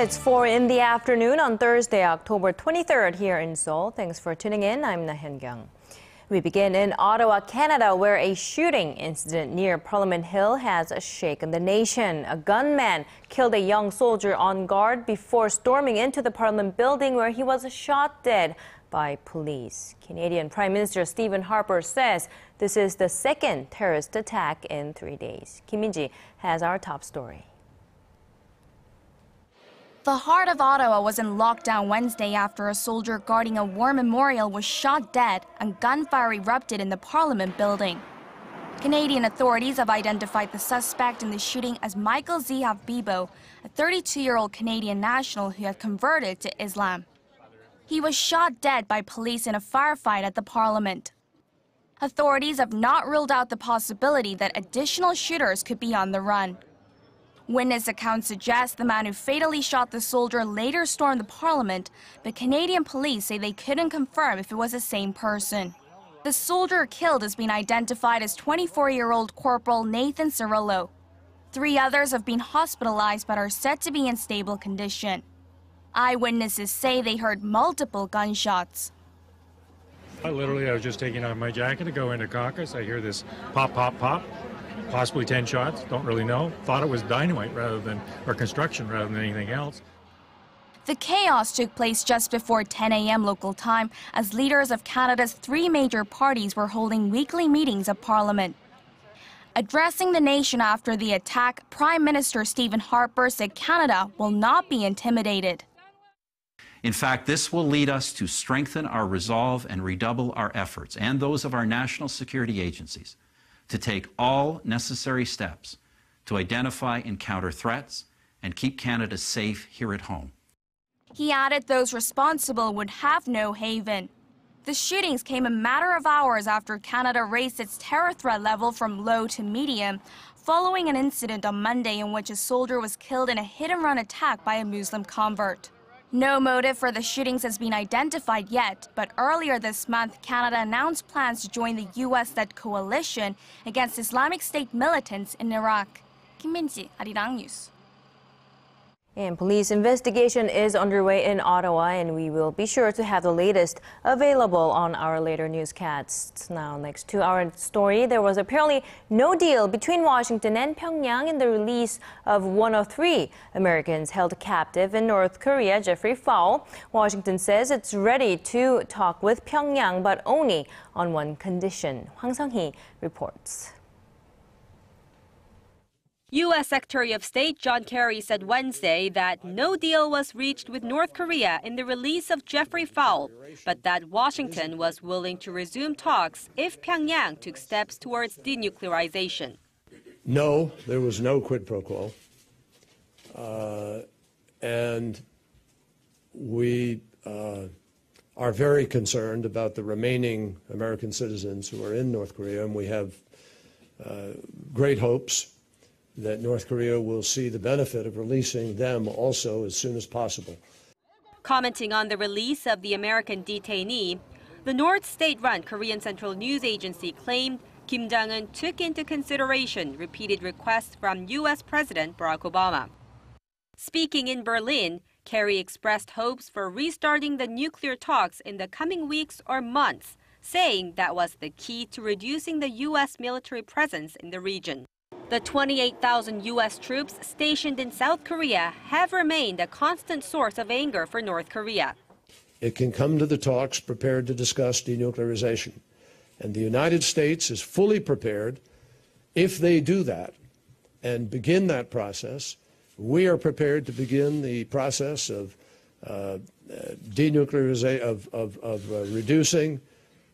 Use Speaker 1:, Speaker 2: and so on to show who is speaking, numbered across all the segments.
Speaker 1: It's 4 in the afternoon on Thursday, October 23rd here in Seoul. Thanks for tuning in. I'm Laah Hyun-kyung. We begin in Ottawa, Canada, where a shooting incident near Parliament Hill has shaken the nation. A gunman killed a young soldier on guard before storming into the Parliament building, where he was shot dead by police. Canadian Prime Minister Stephen Harper says this is the second terrorist attack in 3 days. Kim Min-ji has our top story.
Speaker 2: The heart of Ottawa was in lockdown Wednesday after a soldier guarding a war memorial was shot dead and gunfire erupted in the Parliament building. Canadian authorities have identified the suspect in the shooting as Michael Zehaf-Bibeau, a 32-year-old Canadian national who had converted to Islam. He was shot dead by police in a firefight at the Parliament. Authorities have not ruled out the possibility that additional shooters could be on the run. Witness accounts suggest the man who fatally shot the soldier later stormed the Parliament, but Canadian police say they couldn't confirm if it was the same person. The soldier killed has been identified as 24-year-old Corporal Nathan Cirillo. 3 others have been hospitalized but are said to be in stable condition. Eyewitnesses say they heard multiple gunshots.
Speaker 3: I was just taking off my jacket to go into caucus. I hear this pop, pop, pop. Possibly 10 shots, don't really know. Thought it was dynamite or construction rather than anything else.
Speaker 2: The chaos took place just before 10 a.m. local time as leaders of Canada's 3 major parties were holding weekly meetings of Parliament. Addressing the nation after the attack, Prime Minister Stephen Harper said Canada will not be intimidated.
Speaker 4: In fact, this will lead us to strengthen our resolve and redouble our efforts and those of our national security agencies to take all necessary steps to identify and counter threats and keep Canada safe here at home.
Speaker 2: He added those responsible would have no haven. The shootings came a matter of hours after Canada raised its terror threat level from low to medium, following an incident on Monday in which a soldier was killed in a hit-and-run attack by a Muslim convert. No motive for the shootings has been identified yet, but earlier this month, Canada announced plans to join the U.S.-led coalition against Islamic State militants in Iraq. Kim Min-ji, ARIRANG News.
Speaker 1: And police investigation is underway in Ottawa, and we will be sure to have the latest available on our later newscasts. Now, next to our story, there was apparently no deal between Washington and Pyongyang in the release of one of 3 Americans held captive in North Korea, Jeffrey Fowl. Washington says it's ready to talk with Pyongyang, but only on one condition. Hwang Sung-hee reports.
Speaker 5: U.S. Secretary of State John Kerry said Wednesday that no deal was reached with North Korea in the release of Jeffrey Fowl, but that Washington was willing to resume talks if Pyongyang took steps towards denuclearization.
Speaker 6: No, there was no quid pro quo. And we are very concerned about the remaining American citizens who are in North Korea, and we have great hopes that North Korea will see the benefit of releasing them also as soon as possible.
Speaker 5: Commenting on the release of the American detainee, the North state-run Korean Central News Agency claimed Kim Jong-un took into consideration repeated requests from U.S. President Barack Obama. Speaking in Berlin, Kerry expressed hopes for restarting the nuclear talks in the coming weeks or months, saying that was the key to reducing the U.S. military presence in the region. The 28,000 U.S. troops stationed in South Korea have remained a constant source of anger for North Korea.
Speaker 6: It can come to the talks prepared to discuss denuclearization. And the United States is fully prepared. If they do that and begin that process, we are prepared to begin the process of denuclearization, of reducing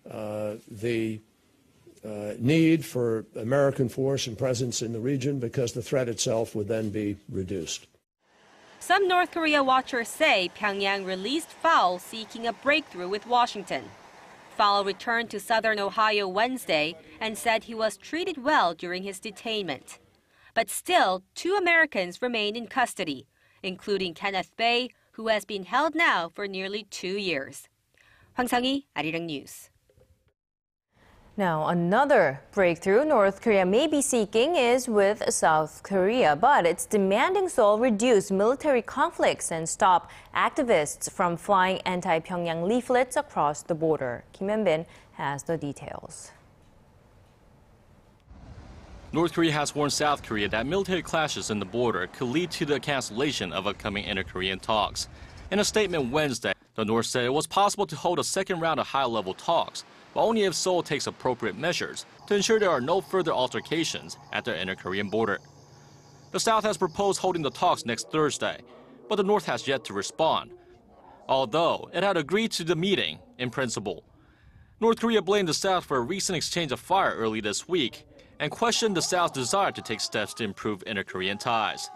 Speaker 6: the need for American force and presence in the region, because the threat itself would then be reduced.
Speaker 5: Some North Korea watchers say Pyongyang released Fowl seeking a breakthrough with Washington. Fowl returned to southern Ohio Wednesday and said he was treated well during his detainment. But still, 2 Americans remain in custody, including Kenneth Bae, who has been held now for nearly 2 years. Hwang Sung-hee, ARIRANG News.
Speaker 1: Now, another breakthrough North Korea may be seeking is with South Korea, but it's demanding Seoul reduce military conflicts and stop activists from flying anti-Pyongyang leaflets across the border. Kim Hyun-bin has the details.
Speaker 7: North Korea has warned South Korea that military clashes in the border could lead to the cancellation of upcoming inter-Korean talks. In a statement Wednesday, the North said it was possible to hold a second round of high-level talks, but only if Seoul takes appropriate measures to ensure there are no further altercations at the inter-Korean border. The South has proposed holding the talks next Thursday, but the North has yet to respond, although it had agreed to the meeting in principle. North Korea blamed the South for a recent exchange of fire early this week and questioned the South's desire to take steps to improve inter-Korean ties.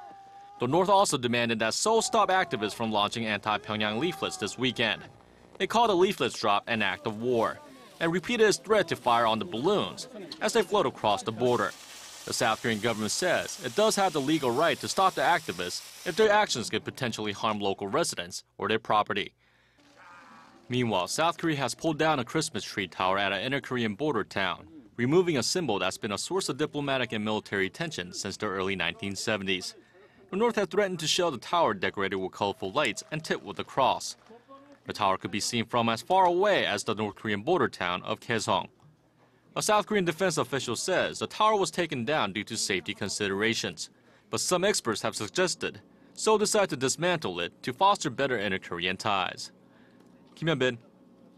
Speaker 7: The North also demanded that Seoul stop activists from launching anti-Pyongyang leaflets this weekend. It called the leaflets drop an act of war and repeated its threat to fire on the balloons as they float across the border. The South Korean government says it does have the legal right to stop the activists if their actions could potentially harm local residents or their property. Meanwhile, South Korea has pulled down a Christmas tree tower at an inter-Korean border town, removing a symbol that's been a source of diplomatic and military tension since the early 1970s. The North has threatened to shell the tower decorated with colorful lights and tipped with a cross. The tower could be seen from as far away as the North Korean border town of Kaesong. A South Korean defense official says the tower was taken down due to safety considerations, but some experts have suggested Seoul decided to dismantle it to foster better inter-Korean ties. Kim Hyun-bin,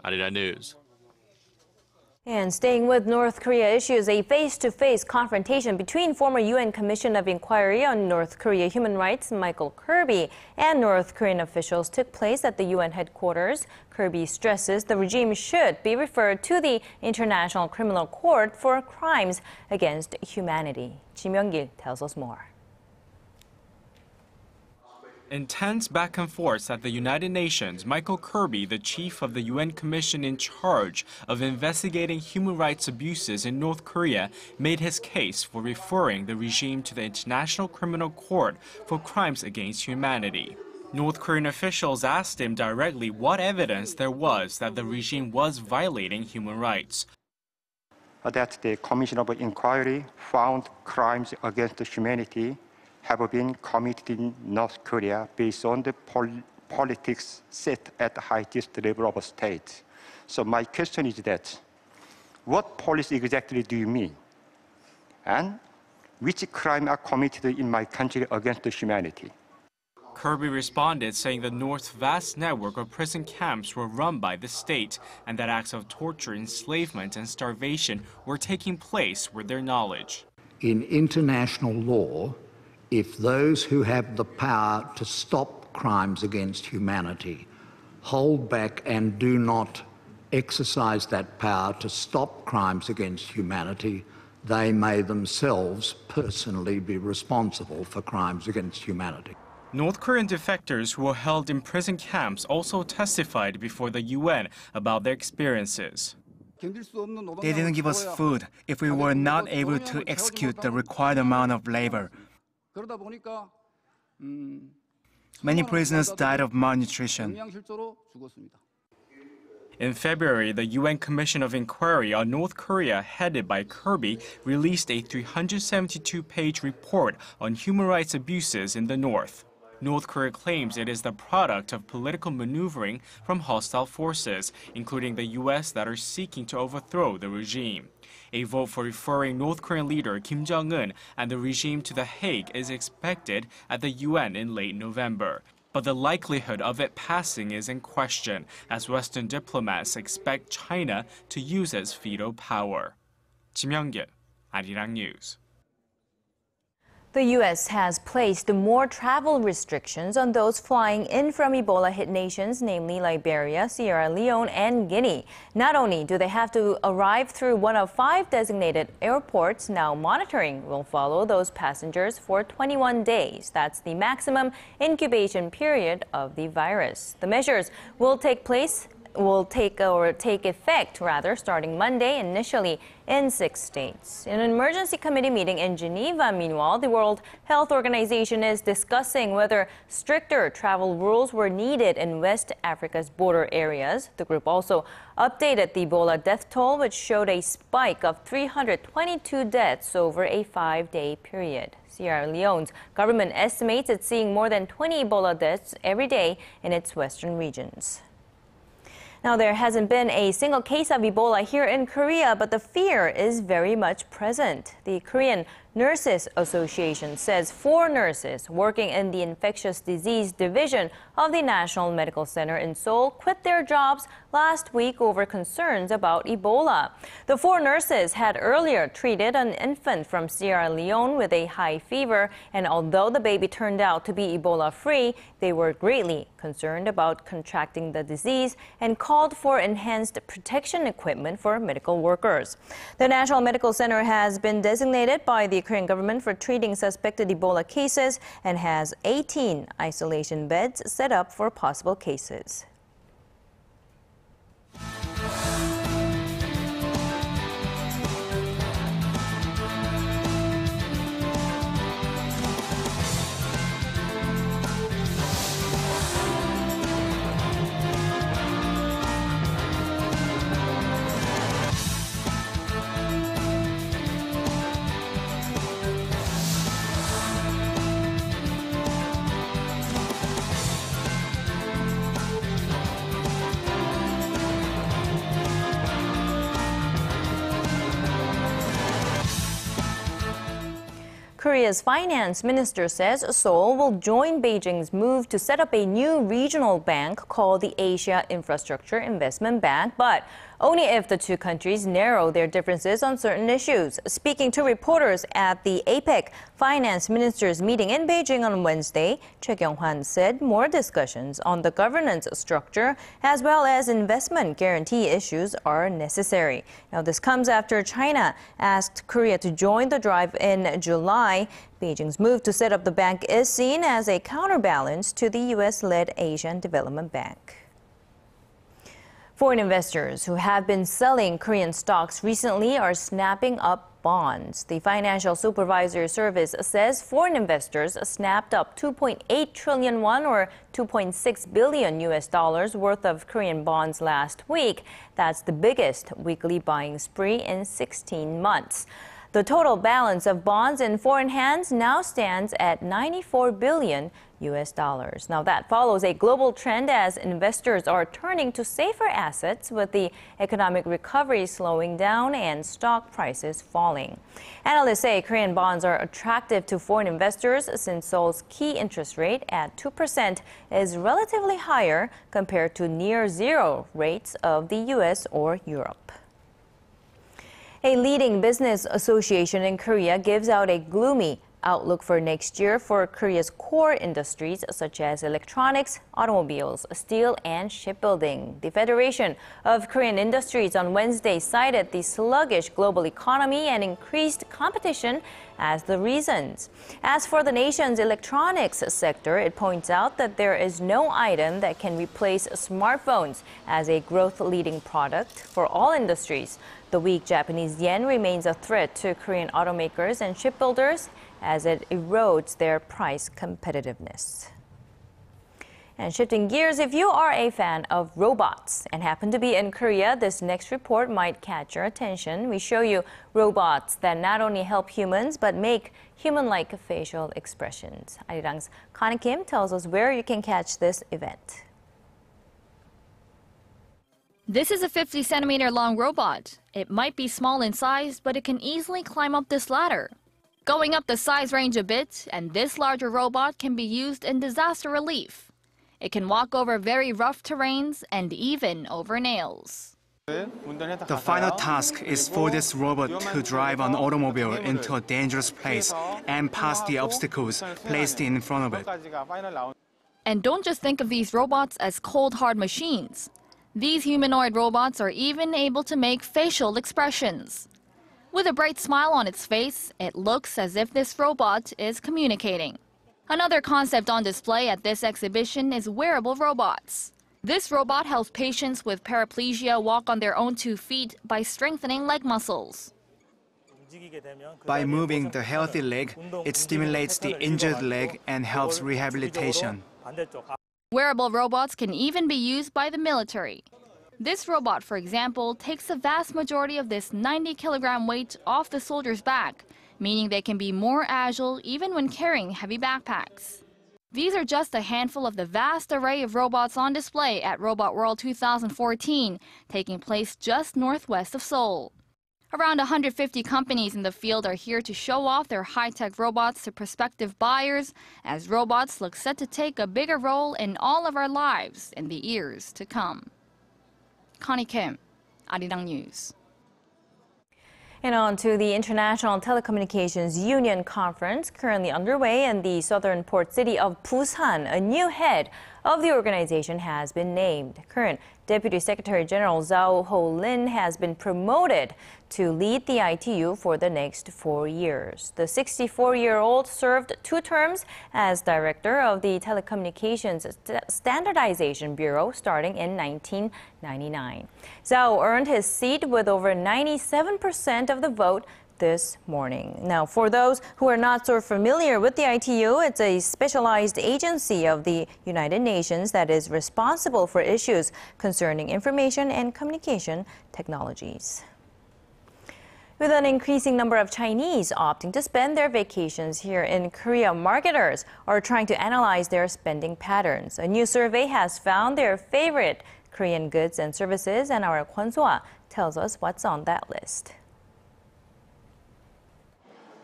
Speaker 7: ARIRANG News.
Speaker 1: And staying with North Korea issues, a face-to-face confrontation between former UN Commission of Inquiry on North Korea Human Rights Michael Kirby and North Korean officials took place at the UN headquarters. Kirby stresses the regime should be referred to the International Criminal Court for crimes against humanity. Ji Myung-gil tells us more.
Speaker 8: Intense back and forth at the United Nations, Michael Kirby, the chief of the UN Commission in charge of investigating human rights abuses in North Korea, made his case for referring the regime to the International Criminal Court for crimes against humanity. North Korean officials asked him directly what evidence there was that the regime was violating human rights.
Speaker 9: That the Commission of Inquiry found crimes against humanity have been committed in North Korea based on the politics set at the highest level of a state. So my question is that, what policy exactly do you mean? And which crimes are committed in my country against humanity?
Speaker 8: Kirby responded saying the North's vast network of prison camps were run by the state and that acts of torture, enslavement, and starvation were taking place with their knowledge.
Speaker 10: In international law, if those who have the power to stop crimes against humanity hold back and do not exercise that power to stop crimes against humanity, they may themselves personally be responsible for crimes against humanity.
Speaker 8: North Korean defectors who were held in prison camps also testified before the UN about their experiences.
Speaker 11: They didn't give us food if we were not able to execute the required amount of labor. Many prisoners died of malnutrition.
Speaker 8: In February, the UN Commission of Inquiry on North Korea, headed by Kirby, released a 372-page report on human rights abuses in the North. North Korea claims it is the product of political maneuvering from hostile forces, including the U.S. that are seeking to overthrow the regime. A vote for referring North Korean leader Kim Jong-un and the regime to The Hague is expected at the UN in late November. But the likelihood of it passing is in question, as Western diplomats expect China to use its veto power. Ji Myung-gil, ARIRANG News.
Speaker 1: The U.S. has placed more travel restrictions on those flying in from Ebola-hit nations, namely Liberia, Sierra Leone, and Guinea. Not only do they have to arrive through one of 5 designated airports, now monitoring will follow those passengers for 21 days. That's the maximum incubation period of the virus. The measures will take place take effect starting Monday, initially in 6 states. In an emergency committee meeting in Geneva, meanwhile, the World Health Organization is discussing whether stricter travel rules were needed in West Africa's border areas. The group also updated the Ebola death toll, which showed a spike of 322 deaths over a 5-day period. Sierra Leone's government estimates it's seeing more than 20 Ebola deaths every day in its western regions. Now, there hasn't been a single case of Ebola here in Korea, but the fear is very much present. The Korean Nurses Association says 4 nurses working in the infectious disease division of the National Medical Center in Seoul quit their jobs last week over concerns about Ebola. The 4 nurses had earlier treated an infant from Sierra Leone with a high fever, and although the baby turned out to be Ebola-free, they were greatly concerned about contracting the disease and called for enhanced protection equipment for medical workers. The National Medical Center has been designated by the Korean government for treating suspected Ebola cases and has 18 isolation beds set up for possible cases. Korea's finance minister says Seoul will join Beijing's move to set up a new regional bank called the Asia Infrastructure Investment Bank, but only if the 2 countries narrow their differences on certain issues. Speaking to reporters at the APEC finance ministers meeting in Beijing on Wednesday, Choi Kyung-hwan said more discussions on the governance structure as well as investment guarantee issues are necessary. Now, this comes after China asked Korea to join the drive in July. Beijing's move to set up the bank is seen as a counterbalance to the U.S.-led Asian Development Bank. Foreign investors who have been selling Korean stocks recently are snapping up bonds. The Financial Supervisor Service says foreign investors snapped up 2.8 trillion won or $2.6 billion worth of Korean bonds last week. That's the biggest weekly buying spree in 16 months. The total balance of bonds in foreign hands now stands at $94 billion. Now, that follows a global trend as investors are turning to safer assets with the economic recovery slowing down and stock prices falling. Analysts say Korean bonds are attractive to foreign investors since Seoul's key interest rate at 2% is relatively higher compared to near zero rates of the U.S. or Europe. A leading business association in Korea gives out a gloomy outlook for next year for Korea's core industries such as electronics, automobiles, steel, and shipbuilding. The Federation of Korean Industries on Wednesday cited the sluggish global economy and increased competition as the reasons. As for the nation's electronics sector, it points out that there is no item that can replace smartphones as a growth-leading product for all industries. The weak Japanese yen remains a threat to Korean automakers and shipbuilders as it erodes their price competitiveness. And shifting gears, if you are a fan of robots and happen to be in Korea, this next report might catch your attention. We show you robots that not only help humans but make human-like facial expressions. ARIRANG's Connie Kim tells us where you can catch this event.
Speaker 12: This is a 50-centimeter long robot. It might be small in size, but it can easily climb up this ladder. Going up the size range a bit, and this larger robot can be used in disaster relief. It can walk over very rough terrains and even over nails.
Speaker 11: The final task is for this robot to drive an automobile into a dangerous place and pass the obstacles placed in front of it.
Speaker 12: And don't just think of these robots as cold, hard machines. These humanoid robots are even able to make facial expressions. With a bright smile on its face, it looks as if this robot is communicating. Another concept on display at this exhibition is wearable robots. This robot helps patients with paraplegia walk on their own 2 feet by strengthening leg muscles.
Speaker 11: By moving the healthy leg, it stimulates the injured leg and helps rehabilitation.
Speaker 12: Wearable robots can even be used by the military. This robot, for example, takes the vast majority of this 90-kilogram weight off the soldier's back, meaning they can be more agile even when carrying heavy backpacks. These are just a handful of the vast array of robots on display at Robot World 2014, taking place just northwest of Seoul. Around 150 companies in the field are here to show off their high-tech robots to prospective buyers, as robots look set to take a bigger role in all of our lives in the years to come. Connie Kim, ARIRANG News.
Speaker 1: And on to the International Telecommunications Union Conference currently underway in the southern port city of Busan. A new head of the organization has been named. Current Deputy Secretary General Zhao Ho-lin has been promoted to lead the ITU for the next 4 years. The 64-year-old served 2 terms as director of the Telecommunications Standardization Bureau starting in 1999. Zhao earned his seat with over 97% of the vote this morning. Now, for those who are not so familiar with the ITU, it's a specialized agency of the United Nations that is responsible for issues concerning information and communication technologies. With an increasing number of Chinese opting to spend their vacations here in Korea, marketers are trying to analyze their spending patterns. A new survey has found their favorite Korean goods and services, and our Kwon So-ah tells us what's on that list.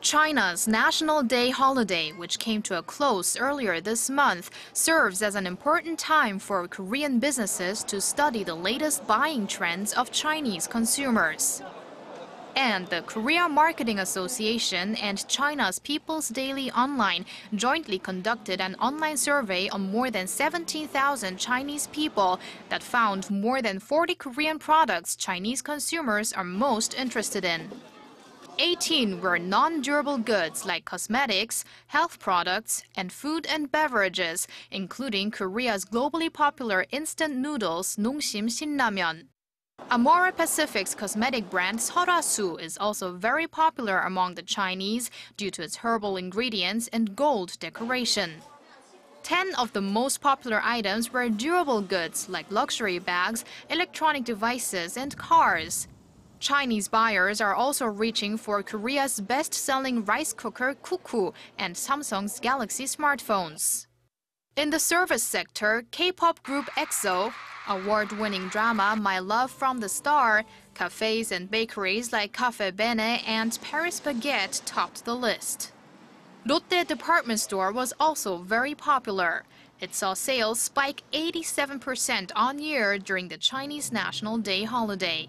Speaker 13: China's National Day holiday, which came to a close earlier this month, serves as an important time for Korean businesses to study the latest buying trends of Chinese consumers. And the Korea Marketing Association and China's People's Daily Online jointly conducted an online survey on more than 17,000 Chinese people that found more than 40 Korean products Chinese consumers are most interested in. 18 were non-durable goods like cosmetics, health products, and food and beverages, including Korea's globally popular instant noodles Nongsim Shinramen. Amore Pacific's cosmetic brand Seorasu is also very popular among the Chinese due to its herbal ingredients and gold decoration. 10 of the most popular items were durable goods like luxury bags, electronic devices, and cars. Chinese buyers are also reaching for Korea's best-selling rice cooker Kuku and Samsung's Galaxy smartphones. In the service sector, K-pop group EXO, award-winning drama My Love from the Star, cafes and bakeries like Cafe Bene and Paris Baguette topped the list. Lotte department store was also very popular. It saw sales spike 87% on-year during the Chinese National Day holiday.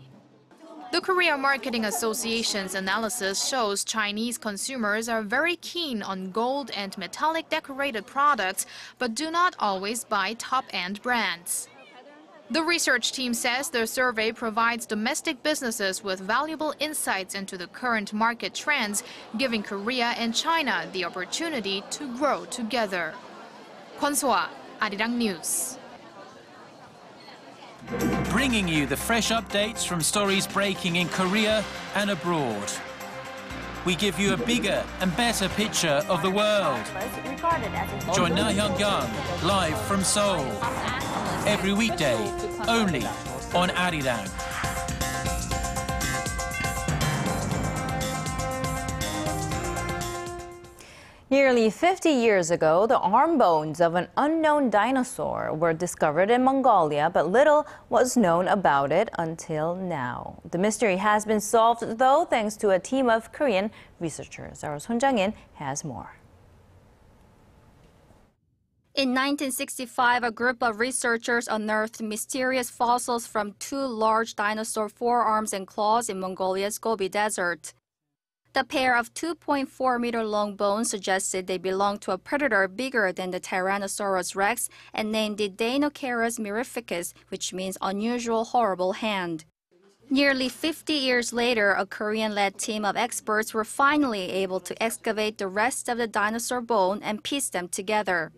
Speaker 13: The Korea Marketing Association's analysis shows Chinese consumers are very keen on gold and metallic decorated products, but do not always buy top-end brands. The research team says their survey provides domestic businesses with valuable insights into the current market trends, giving Korea and China the opportunity to grow together. Kwon So-ah, ARIRANG News.
Speaker 14: Bringing you the fresh updates from stories breaking in Korea and abroad. We give you a bigger and better picture of the world. Join Laah Hyun-kyung live from Seoul. Every weekday, only on ARIRANG.
Speaker 1: Nearly 50 years ago, the arm bones of an unknown dinosaur were discovered in Mongolia, but little was known about it until now. The mystery has been solved, though, thanks to a team of Korean researchers. Our Son Jang-in has more.
Speaker 2: In 1965, a group of researchers unearthed mysterious fossils from 2 large dinosaur forearms and claws in Mongolia's Gobi Desert. The pair of 2.4-meter-long bones suggested they belonged to a predator bigger than the Tyrannosaurus rex and named it Deinocheirus mirificus, which means unusual, horrible hand. Nearly 50 years later, a Korean-led team of experts were finally able to excavate the rest of the dinosaur bone and piece them together.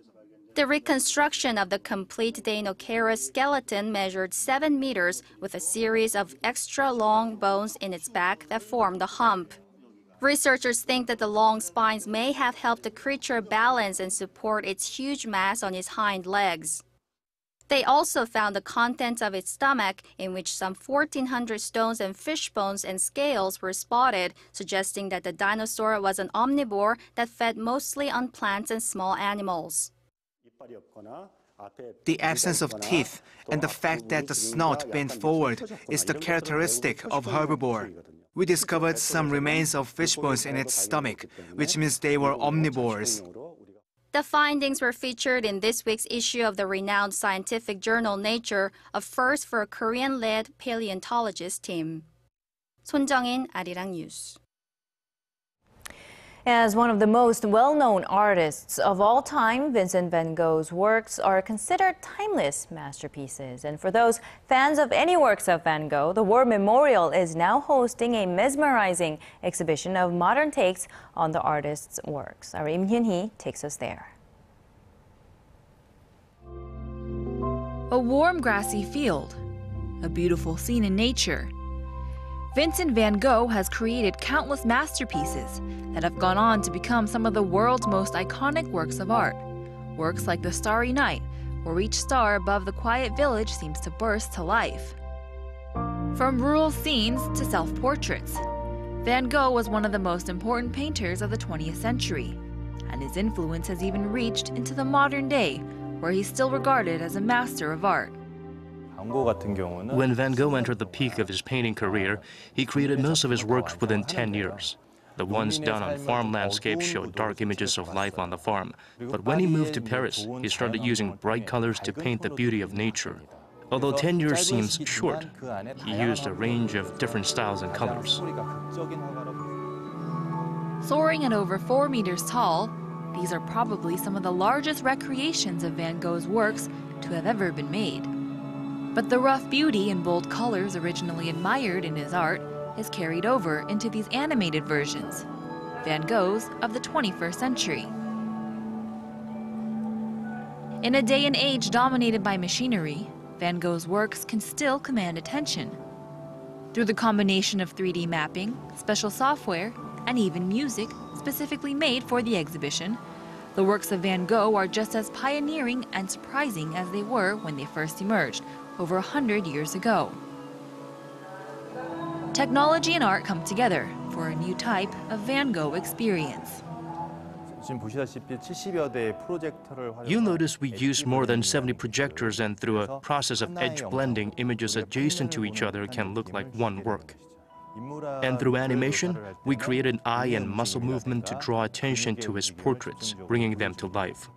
Speaker 2: The reconstruction of the complete Deinocheirus skeleton measured 7 meters with a series of extra long bones in its back that formed a hump. Researchers think that the long spines may have helped the creature balance and support its huge mass on its hind legs. They also found the contents of its stomach, in which some 1,400 stones and fish bones and scales were spotted, suggesting that the dinosaur was an omnivore that fed mostly on plants and small animals.
Speaker 11: The absence of teeth and the fact that the snout bent forward is the characteristic of herbivore. We discovered some remains of fish bones in its stomach, which means they were omnivores.
Speaker 2: The findings were featured in this week's issue of the renowned scientific journal Nature, a first for a Korean-led paleontologist team. 손정인, ARIRANG News.
Speaker 1: As one of the most well-known artists of all time, Vincent van Gogh's works are considered timeless masterpieces. And for those fans of any works of Van Gogh, the War Memorial is now hosting a mesmerizing exhibition of modern takes on the artist's works. Our Im Hyun-hee takes us there.
Speaker 15: A warm grassy field, a beautiful scene in nature. Vincent van Gogh has created countless masterpieces that have gone on to become some of the world's most iconic works of art. Works like The Starry Night, where each star above the quiet village seems to burst to life. From rural scenes to self-portraits, Van Gogh was one of the most important painters of the 20th century, and his influence has even reached into the modern day, where he's still regarded as a master of art.
Speaker 16: When Van Gogh entered the peak of his painting career, he created most of his works within 10 years. The ones done on farm landscapes showed dark images of life on the farm. But when he moved to Paris, he started using bright colors to paint the beauty of nature. Although 10 years seems short, he used a range of different styles and colors.
Speaker 15: Soaring at over 4 meters tall, these are probably some of the largest recreations of Van Gogh's works to have ever been made. But the rough beauty and bold colors originally admired in his art is carried over into these animated versions, Van Gogh's of the 21st century. In a day and age dominated by machinery, Van Gogh's works can still command attention. Through the combination of 3D mapping, special software, and even music specifically made for the exhibition, the works of Van Gogh are just as pioneering and surprising as they were when they first emerged over 100 years ago. Technology and art come together for a new type of Van Gogh experience.
Speaker 16: You'll notice we used more than 70 projectors, and through a process of edge blending, images adjacent to each other can look like one work. And through animation, we created eye and muscle movement to draw attention to his portraits, bringing them to life.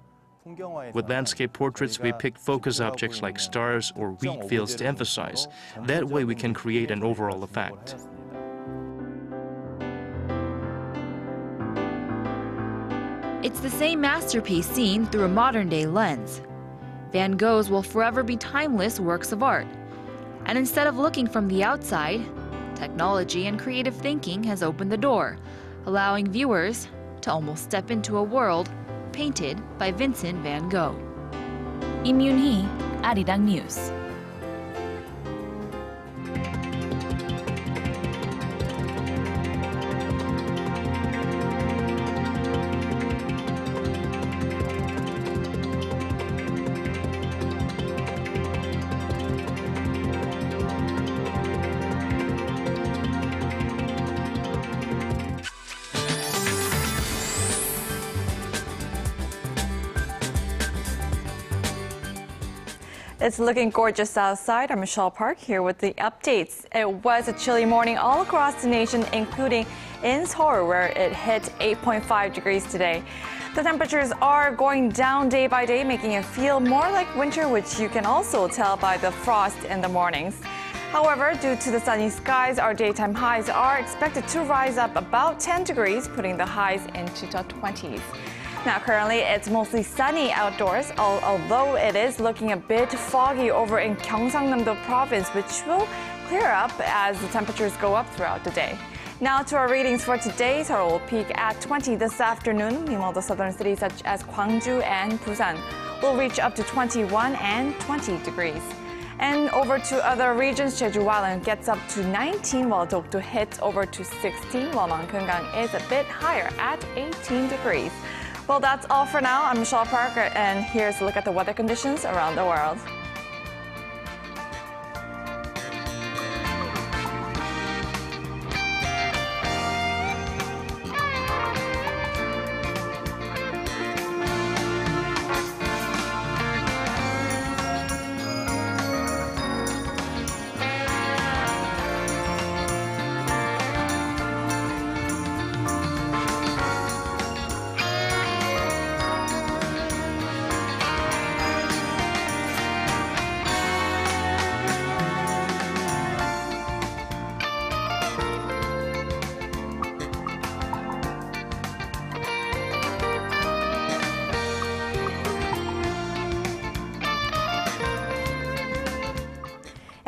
Speaker 16: With landscape portraits, we picked focus objects like stars or wheat fields to emphasize. That way we can create an overall effect.
Speaker 15: It's the same masterpiece seen through a modern-day lens. Van Gogh's will forever be timeless works of art. And instead of looking from the outside, technology and creative thinking has opened the door, allowing viewers to almost step into a world painted by Vincent van Gogh. Im Hyun-hee, ARIRANG News.
Speaker 17: It's looking gorgeous outside. I'm Michelle Park here with the updates. It was a chilly morning all across the nation, including in Seoul, where it hit 8.5 degrees today. The temperatures are going down day by day, making it feel more like winter, which you can also tell by the frost in the mornings. However, due to the sunny skies, our daytime highs are expected to rise up about 10 degrees, putting the highs into the 20s. Now, currently, it's mostly sunny outdoors, although it is looking a bit foggy over in Gyeongsangnam-do province, which will clear up as the temperatures go up throughout the day. Now to our readings for today. Seoul will peak at 20 this afternoon. Meanwhile, the southern cities such as Gwangju and Busan will reach up to 21 and 20 degrees. And over to other regions, Jeju-Wallen gets up to 19, while Dokdo hits over to 16, while Mangkeungang is a bit higher at 18 degrees. Well, that's all for now. I'm Michelle Parker, and here's a look at the weather conditions around the world.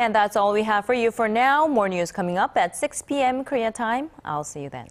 Speaker 1: And that's all we have for you for now. More news coming up at 6 p.m. Korea time. I'll see you then.